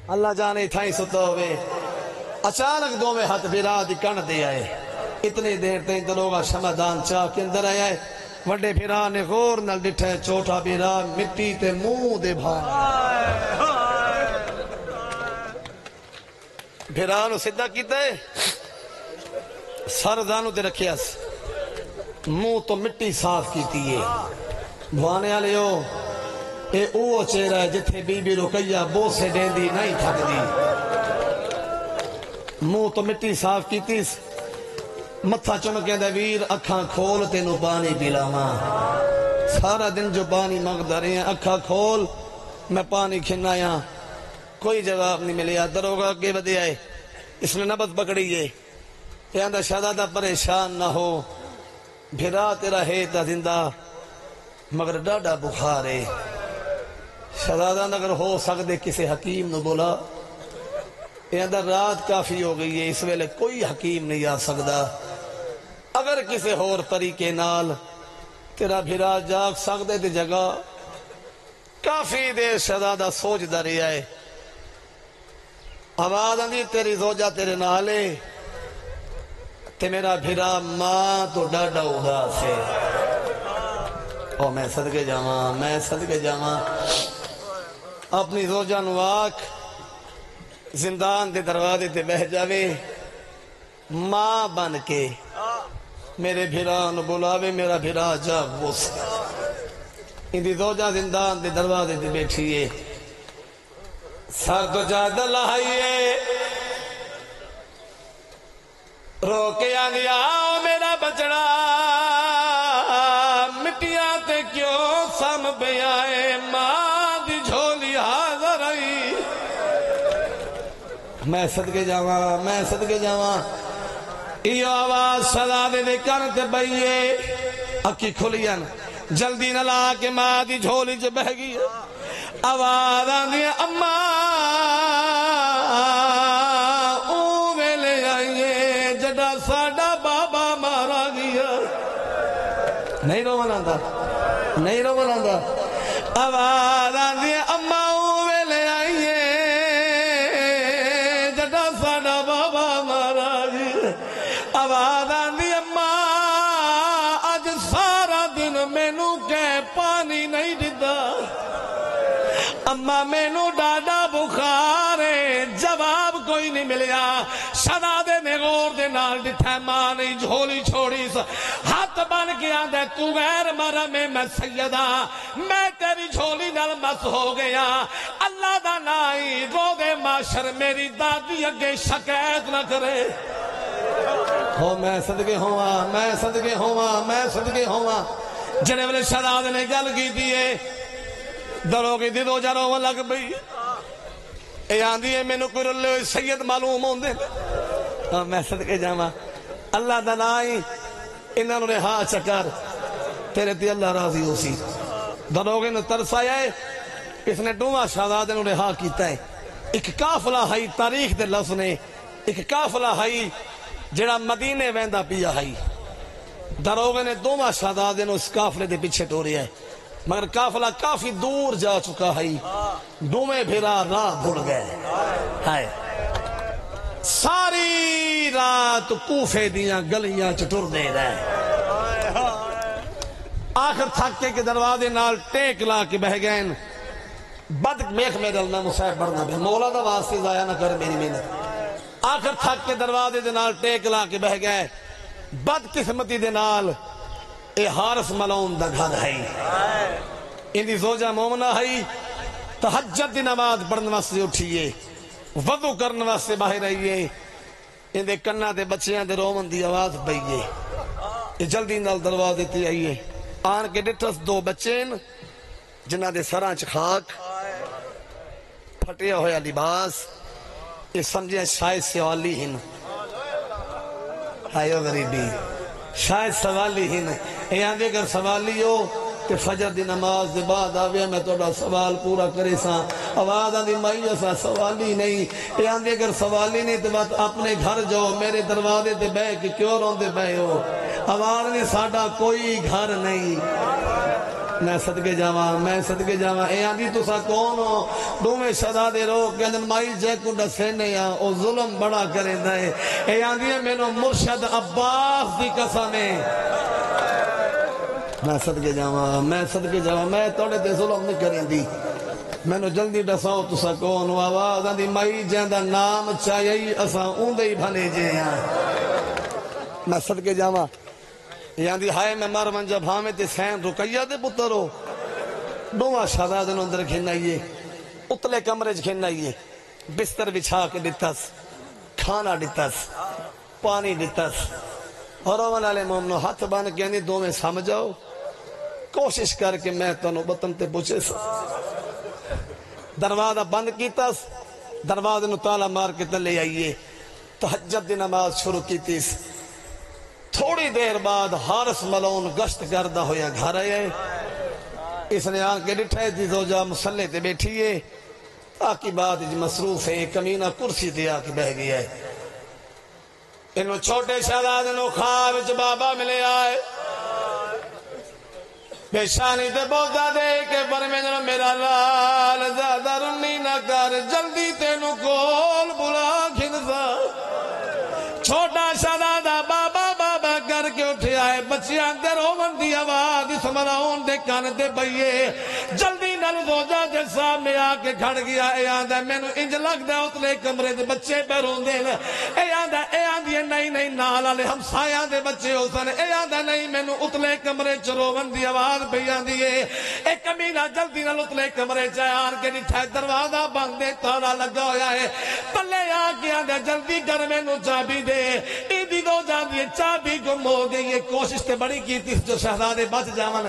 اللہ جانے تھائیں ستا ہوئے اچانک دو میں ہاتھ بھیرا دی کن دے آئے اتنی دیر تین دروگا شمدان چاہ کے اندر آیا ہے وڈے بھیرا نے غور نل ڈٹھے چھوٹا بھیرا مٹی تے منہ دے بھان بھیرا نو سدھا کیتا ہے سر دانو تے رکھیا منہ تو مٹی صاف کیتی ہے بھوانے آلے ہو اے اوہ چہرہ ہے جتھے بی بی رقیہ بوسے دین دی نہیں تھک دی منہ تو مٹی صاف کیتی متھا چمکے دے ویر اکھاں کھول تینو پانی پلاواں سارا دن جو پانی مانگدا رہے ہیں اکھاں کھول میں پانی کھنایا کوئی جواب نہیں ملیا دروگا اگے بدے آئے اس نے نبض پکڑی ہے کہ اندر شہزادہ پریشان نہ ہو بھیرا تیرا ہے تا زندہ مگر ڈاڈا بخار ہے شہزادہ اگر ہو سکتے کسی حکیم نو بولا یہ اندر رات کافی ہو گئی ہے اس ویلے کوئی حکیم نہیں آ سکتا اگر کسی اور طریقے نال تیرا بھیرا جاگ سکتے تے جگہ کافی دیر شہزادہ سوچ دا رہا ہے آواز آندی تیری زوجہ تیرے نالے تے میرا بھیرا ماں تو ڈاڈا اداس ہے او میں صدقے جاواں اپنی زوجہ نواک زندان دے دروازے تے بہ جاوے ماں بن کے میرے بھیران بلاوے میرا بھیرا جا بوس اندی زوجہ زندان دے دروازے تے بیٹھیے سر تو جا دلائیے رو کے آنی آؤ میرا بچڑا مٹیاں تے کیوں سم بیائے ماں دی جھولی حاضر آئی میں صدقے جاواں یہ آواز شہزادے دے کن تے بئیے اکی کھلین جلدی نہ لا کے ماں دی جھولی چ بہ گئی آواز آندی اماں او ویلے آئیے جڑا ساڈا بابا مارا گیا نہیں روان آندا آواز آندی اماں او ویلے آئیے جڑا ساڈا بابا مارا گیا آواز آندی اماں اج سارا دن مینوں کہ پانی نہیں دتا اماں مینوں ڈاڈا بخار ہے جواب کوئی نہیں ملیا شہزادے نے غور دے نال ڈٹھا ماں نے جھولی چھوڑی ہاتھ بن کے آندے تو غیر مرم میں سیدہ میں تیری جھولی نال مس ہو گیا اللہ دا نائی روزے معاشر میری دادی اگے شکایت نہ کرے ہو میں صدقے ہواں جڑے ویلے شہزاد نے گل کیتی ہے دروگے دی دو جاروں لگ پئی اے آندی ہے مینوں کوئی رلے ہوئے سید معلوم ہوندے میں صدقے جاواں اللہ دا نام ہی انہاں نوں رہا چکر تیرے تے اللہ راضی ہو سی دروگے نے ترس آیا ہے اس نے دوواں شہزادے نوں رہا کیتا ہے ایک قافلہ ہے تاریخ دے لفظ نے ایک قافلہ ہے جڑا مدینے ویندا پیا ہے دروگے نے دوواں شہزادے نوں اس قافلے دے پیچھے ٹوریا ہے مگر قافلہ کافی دور جا چکا ہے دوویں بھیرا راہ بھول گئے ہائے ساری رات کوفے دیاں گلیاں چٹر دے رہے آخر تھکے کے دروازے نال ٹیک لا کے بہ گئے بد میخ میں ڈلنا مصیب بڑھنا بھی مولا دا واسطے ضائع نہ کر میری محنت آخر تھک کے دروازے دے نال ٹیک لا کے بہ گئے بد قسمتی دے نال اے حارث ملعون دا گھر ہے اندی زوجہ مومنہ ہے تہجد دی نماز پڑھنے واسطے اٹھئیے وضو کرنے واسطے باہر آئیے اندے کنہ دے بچیاں دے رومن دی آواز پئیے یہ جلدی نال دروازے تے آئیے آن کے ڈٹس دو بچین جنہ دے سراں چ خاک پھٹیا ہویا لباس یہ سمجھے شاید سوالی ہن آئیو غریبی شاید سوالی ہن یہ آندے اگر سوالی ہو کہ فجر دی نماز دے بعد آویا میں توڑا سوال پورا کرے ساں آواز آندی مائی ایسا سوالی نہیں یہ آندے اگر سوالی نہیں تو بات اپنے گھر جاؤ میرے دروازے دے بے کہ کیوں روندے بے ہو آواز نہیں ساڑھا کوئی گھر نہیں میں صدقے جاواں اے آندی تو سا کون ہو دومیں شہزادے رو کہ اندن مائی جے کو ڈسے نہیں او ظلم بڑا کریں دائے اے آندی ہے میں نو مرشد عباس دی قسم ہے میں صدقے جاواں میں توڑے تے ظلم نہیں کریں دی میں نو جلدی ڈساؤ تو سا کون ہو آواز آندی مائی جہاں دا نام چاہیے اساں اوندے ہی بھنے جے ہیں میں صدقے جاواں یاندی ہائے میں مر منجا بھامے تے سین رکیہ دے پترو دوواں شہزادے نوں اندر کھنائیے اتلے کمرے چ کھنائیے بستر بچھا کے دتس کھانا دتس پانی دتس اور اول والے مومنو ہاتھ بن کے یعنی دو میں سمجھاؤ کوشش کر کے میں تنو بطن تے پوچھے سا دروازہ بند کیتس دروازے نو تالا مار کے تلے آئیے تہجد دی نماز شروع کیتیس تھوڑی دیر بعد حارث ملعون گشت کردہ ہویا گھر آئے اس نے آن کے ڈٹھائے دی زوجہ مسلح تے بیٹھی ہے تاکہ بعد مصروف ہے کمینہ کرسی دیا کے بہ گیا ہے انہوں چھوٹے شہزادے نو خواب وچ بابا ملے آئے پیشانی تے بودا دے کے فرمیندے میرا لال زیادہ رنی نہ کر جلدی تینو کول بلا کھنسا چھوٹا شہزادہ بابا بابا کر کے اٹھے آئے بچیاں دے رومن دی آواز اس ملعون دے کان دے بئیے جلدی نل زوجہ دے سامنے آ کے کھڑ گیا اے آندہ میں نو انج لگ دے اتلے کمرے دے بچے پہ رون دے اے آندہ نہیں نال آلے ہم سایاں دے بچے ہو سن اے آندہ نہیں میں نو اتلے کمرے چ رومن دی آواز بھیاں دیئے اے کمینہ جلدی نل اتلے کمرے چاہے آن کے نٹھائے دروازہ بند دے تالا لگا ہویا ہے پلے آ کے آندہ جلدی کر میں نو چابی دے ایدی دو جان دیئے چابی گم ہو گئی یہ کوشش تے بڑی کی تھی جو شہزادے بچ جاون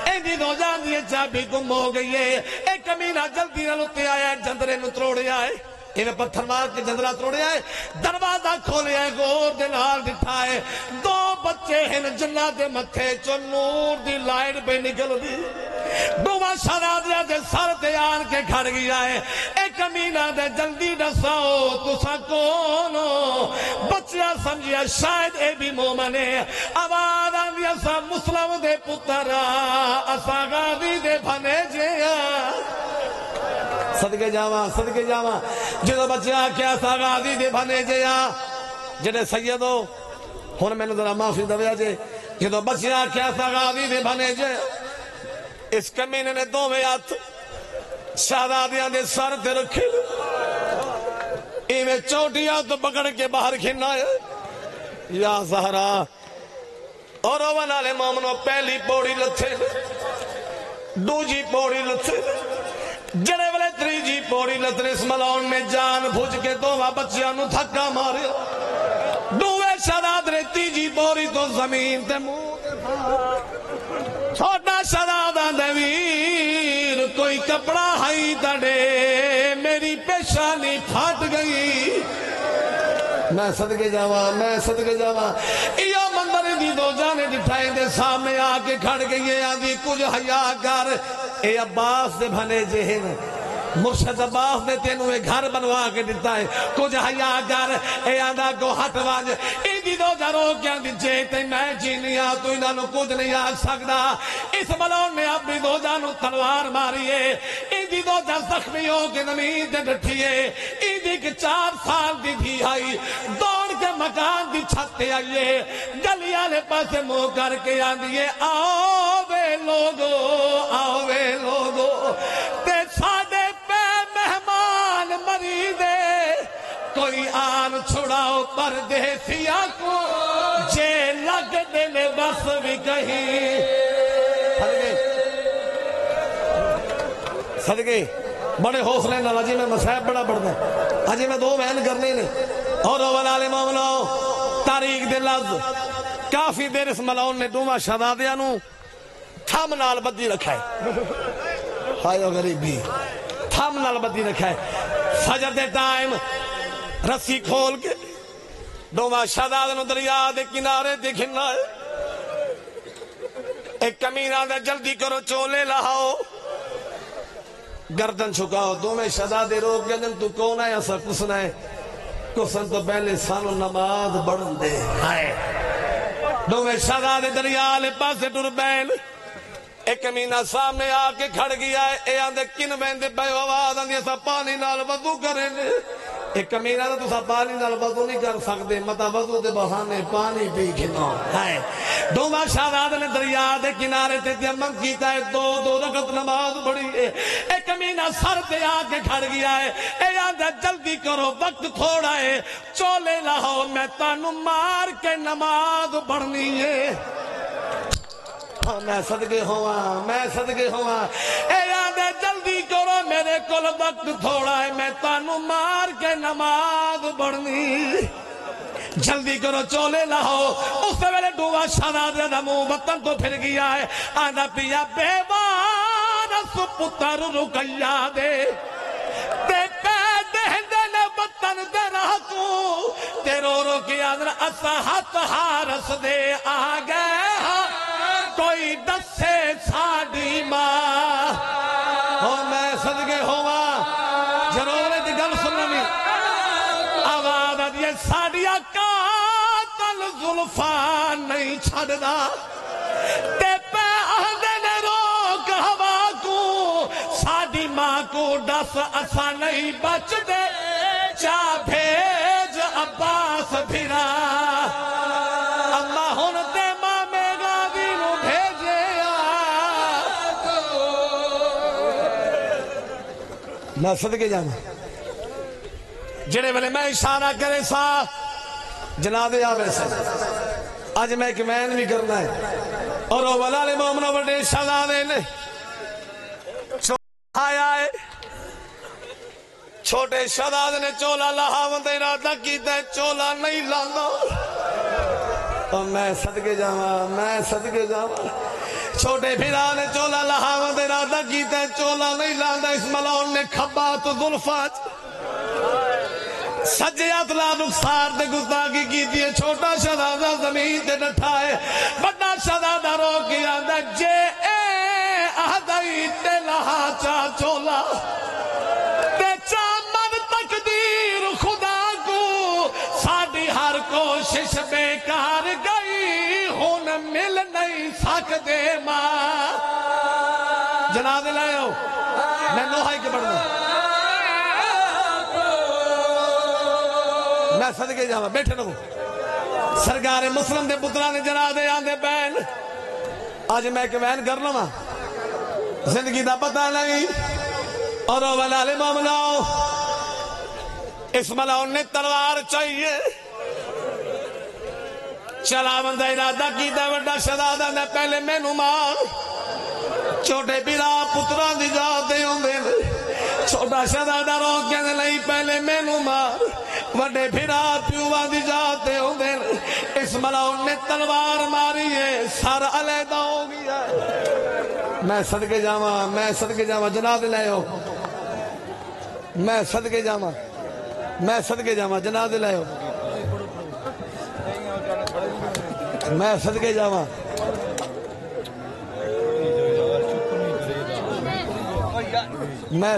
ایدی دو جان دیئے چابی گم ہو گئی ہے ایک کمینہ جلدی نہ لتے آیا ہے جندرے نو تروڑے آئے انہیں پتھر مار کے جندرہ تروڑے آئے دروازہ کھولے آئے غور دن حال دٹھائے دو بچے ہیں جنہ دے متھے چو نور دی لائٹ پہ نکل دی دوواں شہزادیاں دے سر تے آن کے کھڑ گیا ہے اے کمینہ دے جلدی دساؤ تسا کون ہو بچہ سمجھیا شاید اے بھی مومن ہے آواز آندی اسا مسلم دے پترا اسا غازی دے بھنے جیا صدقے جاواں جدو بچے آکھیا اسا غازی دے بھنے جیا جڑے سیدو ہن میں نے ذرا معافی دویا جے جدو بچے آکھیا اسا غازی دے بھنے جیا اس کمینے نے دو میں ہاتھ شہزادیاں دے سر تے رکھے ایویں چوٹیاں تو پکڑ کے باہر کھنا ہے یا زہرا اور اول والے مومنوں پہلی پوڑی لتھے دوجی پوڑی لتھے جڑے والے تریجی پوڑی لتھے اس ملعون میں جان بھج کے دوواں بچیاں نو تھکا مارے دوویں شہزادے تیجی پوڑی تو زمین تے منہ کپڑا ہائی تڑے میری پیشانی پھٹ گئی میں صدقے جاواں میں صدقے جاواں یہ منظر دی دو جانے ڈٹھائیں دے سامنے آ کے کھڑ گئی ہے آدھی کچھ حیا کر اے عباس دے بھلے جہن مرشد عباس نے تینوں ایک گھر بنوا کے دیتا ہے کچھ حیا کر اے آدھا کو ہٹ واج ایدی دو جارو کیا دی جیتے میں جینیا تو انہوں کچھ نہیں آگ سکتا اس ملون نے اپنی دو جانو تلوار ماری ہے ایدی دو جا زخمی ہو کے زمین دے ڈٹھی ہے ایدی کے 4 سال دی تھی آئی دوڑ کے مکان دی چھتے آئیے گلی آلے پاسے منہ کر کے آندیے آؤ وے لوگو تے ساڑے مریدے کوئی آن چھڑاؤ پردیسیا کو جے لگ دل بس بھی کہیں صدقے بڑے حوصلے نہ جی میں مسائب بڑا پڑھنا اجی میں 2 بہن کرنے نے اور اوالالے مومنو تاریخ دے لفظ کافی دیر اس ملاؤن نے دوما شہدادیاں نو تھم نال بدی رکھا ہے ہائے غریبی تھم نال بدی رکھا ہے فجر دے ٹائم رسی کھول کے دوما شہداد نو دریا دے کنارے دکھنا ہے ایک کمینہ دے جلدی کرو چولے لہاؤ گردن چھکاؤ دومیں شہدادے روک گئے تو کون ہے ایسا کسنا ہے کسن تو پہلے سانو نماز بڑھن دے ہائے دومیں شہدادے دریا لے پاسے ٹر بیل ایک کمینہ سامنے آ کے کھڑ گیا ہے اے آندے کن بیندے بیو آواز آندے سا پانی نال وضو کریں ایک کمینہ تو سا پانی نال وضو نہیں کر سکتے مطا وضو دے بہانے پانی پی کھنا ہے دوما شہداد نے دریا دے کنارے تے تیمم کیتا ہے 2 رکعت نماز پڑھی ہے ایک کمینہ سر تے آ کے کھڑ گیا ہے اے آندے جلدی کرو وقت تھوڑا ہے چولے لاؤ میں تانو مار کے نماز پڑھنی ہے میں صدقے ہوا اے آدھے جلدی کرو میرے کل وقت تھوڑا ہے میں تانو مار کے نماز پڑھنی جلدی کرو چولے لاؤ اس سے ویلے ڈوبا شہداد دا منہ وطن تو پھر گیا ہے آدھا پیا بیوارس پتر رکیا دے تے پہ دہندے نے وطن دے رہا تو تے رو کے آدھر اسا ہاتھ ہارس دے آگے کوئی دسے ساڑی ماں اور میں صدقے ہوا جنوبے دی گل سننی آواز آدھی ساڑیا قاتل ظلفان نہیں چھڑنا تے پہ آدھے نے روک ہوا کو ساڑی ماں کو دس اسا نہیں بچ دے چا بھیج عباس بھیرا اللہ ہونتے میں صدقے جانا جڑے والے میں اشارہ کرے سا جنادے آوے سے آج میں ایک مین بھی کرنا ہے اور وہ ولال مومنہ بڑے شہدادے نے آیا ہے چھوٹے شہداد نے چولا لہاوند ارادہ کیتا ہے چولا نہیں لانا اور میں صدقے جاواں چھوٹے بھیرا نے چولا لہاوند ارادہ کیتا ہے چولا نہیں لانا اس ملعون نے کھبات ظلفات سجیات لا نقصار دے گستاخی کی دیئے چھوٹا شہزادہ زمین تے ڈٹھا ہے بڑا شہزادہ رو کے آندہ جے اے آدھائی تے لہا چا چولا تے چا من تقدیر خدا کو ساڑی ہر کوشش بیکار گئی ہون مل نہیں سکتے ماں جنازے لائے ہو میں نوحائی کے بڑھ دوں میں صدقے جاواں بیٹھے نہ سرکار مسلم دے پترہ نے جنازے آندے بین آج میں کہ بین کر لوں زندگی دا پتہ نہیں اور ولال مومناؤ اس ملعون نے تلوار چاہیے چلا بندہ ارادہ کیتا وڈا شہزادہ نے پہلے مینوں مار چھوٹے بیرا پتران دی جاتے ہوں دے چھوٹا شہزادہ رو کے نہیں پہلے مینوں مار وڈے بھیرا پیوان دی جاتے ہوں دے اس ملعون نے تلوار ماری ہے سر علیحدہ ہو گیا میں صدقے جاواں جنازے لے آؤ میں صدقے جاواں جنازے لے آؤ میں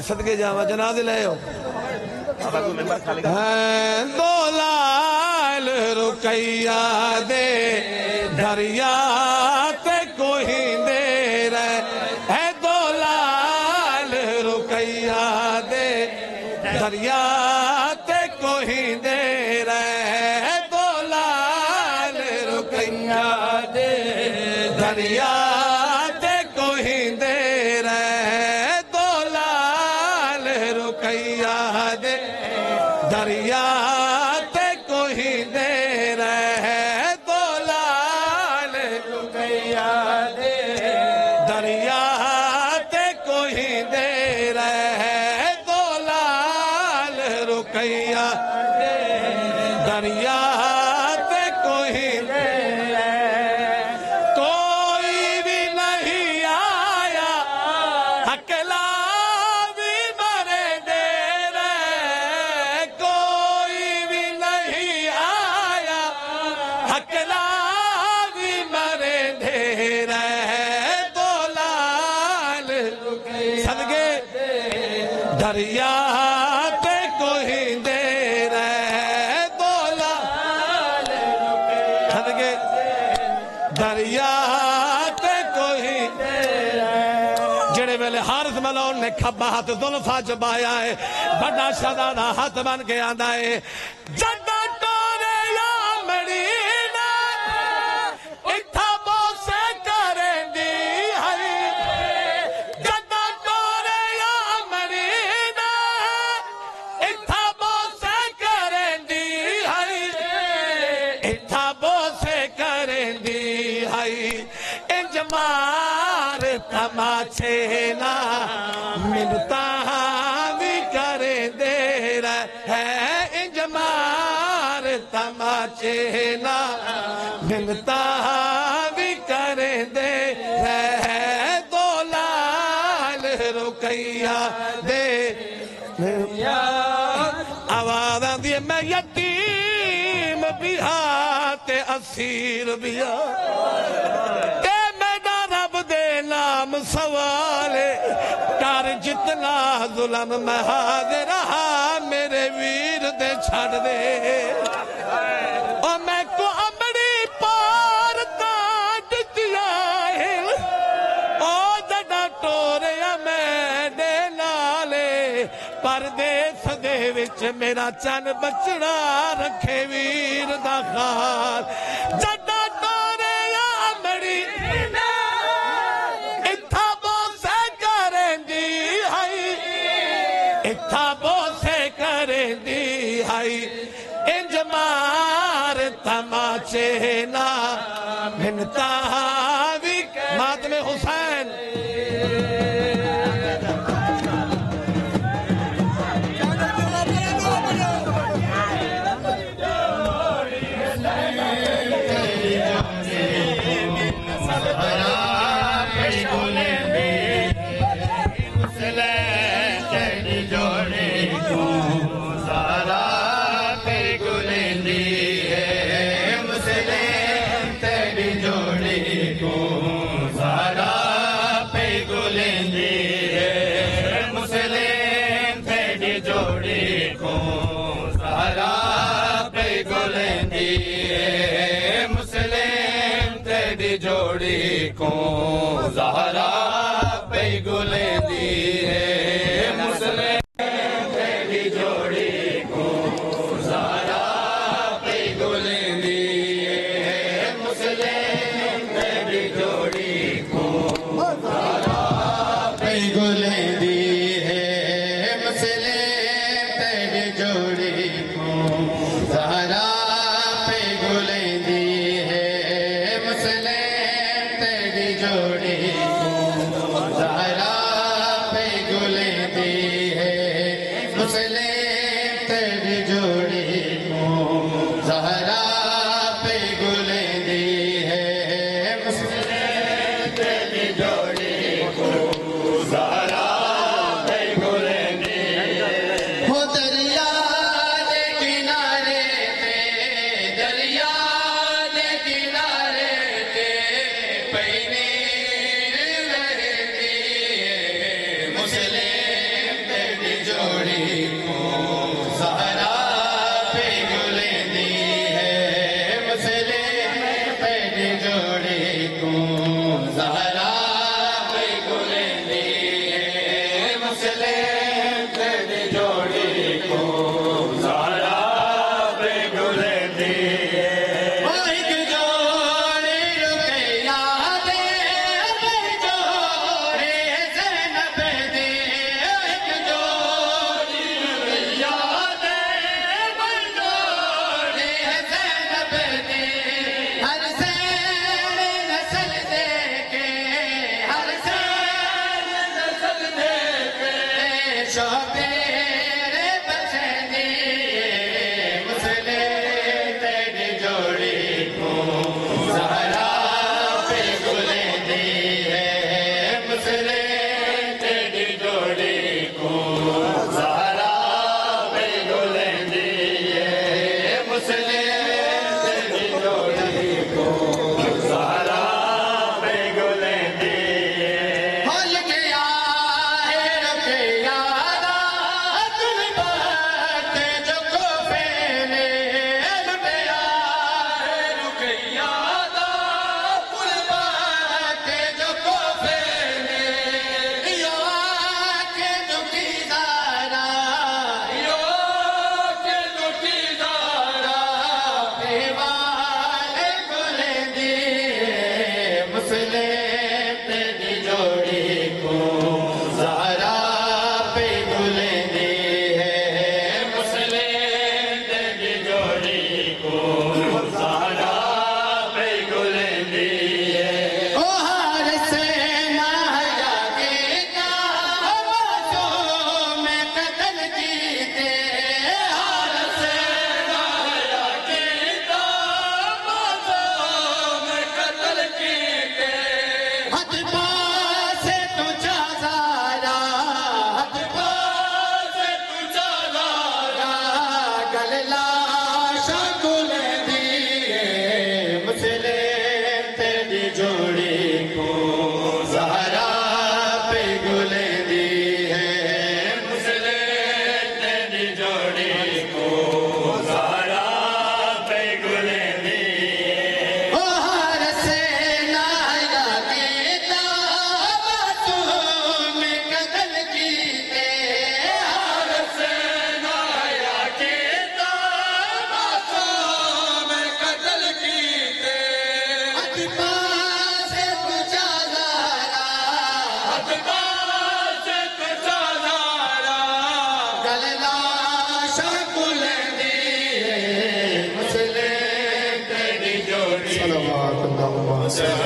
صدقے جاواں جنازے لے آؤ دولال رکیہ دے دریا تے کوئی دے رہے ہے دولال رکیہ دے دریا تے کوئی دے رہے ہے دولال رکیہ دے دریا تے کوئی دے رہے دولال رکیہ دے دریا تے کوئی دے رہے دولال رکیہ دے دریا تے کوئی دے رہے دولال رکیہ دے دریا تے کوئی دے رہے کوئی بھی نہیں آیا اکیلا بھی مرے دے رہے کوئی بھی نہیں آیا اکیلا بھی مرے دے رہے دولال صدقے دریا تے کوئی دے رہے دولال صدقے دریا تے کوئی دے رہے جڑے ویلے حارث ملعون نے کھبا ہاتھ زلفا چبایا ہے بڑا شہزادہ ہاتھ بن کے آندا ہے جڈا ٹورے یا مڑینا اتھا بوسے کریں دی ہے جڈا ٹورے یا مڑینا اتھا بوسے کریں دی ہے اتھا بوسے کریں دی ہے انج مار تماچے نا منتا بھی کریں دے رہے انج مار تماچے نا منتا بھی کریں دے رہے دولال رکیہ دے آواز آندھی ہے میں یتیم بھی تے اسیر بھی تے میرا رب دے نام سوالے کر جتنا ظلم میں حاضر رہا میرے ویر دے چھڑ دے اور میں کو امڑی پار تاج دیا ہے او جڑا ٹوریا میں دے نالے پردیس دے وچ میرا چن بچڑا رکھے ویر دا خال جڑا ٹوریا مڑی اتھا بوسے کریں دی ہے اتھا بوسے کریں دی ہے انج مار تماچے نا منتا بھی ماتم حسین جوڑی کو زہرا پہ گلیں دی ہے مسلم تیری جوڑی کو زہرا پہ گلیں دی ہے مسلم تیری جوڑی کو زہرا پہ گلیں دی ہے مسلم تیری جوڑی کو زہرا پہ گلیں دی ہے مسلم جوڑی کو زہرا پہ گلیں اللہ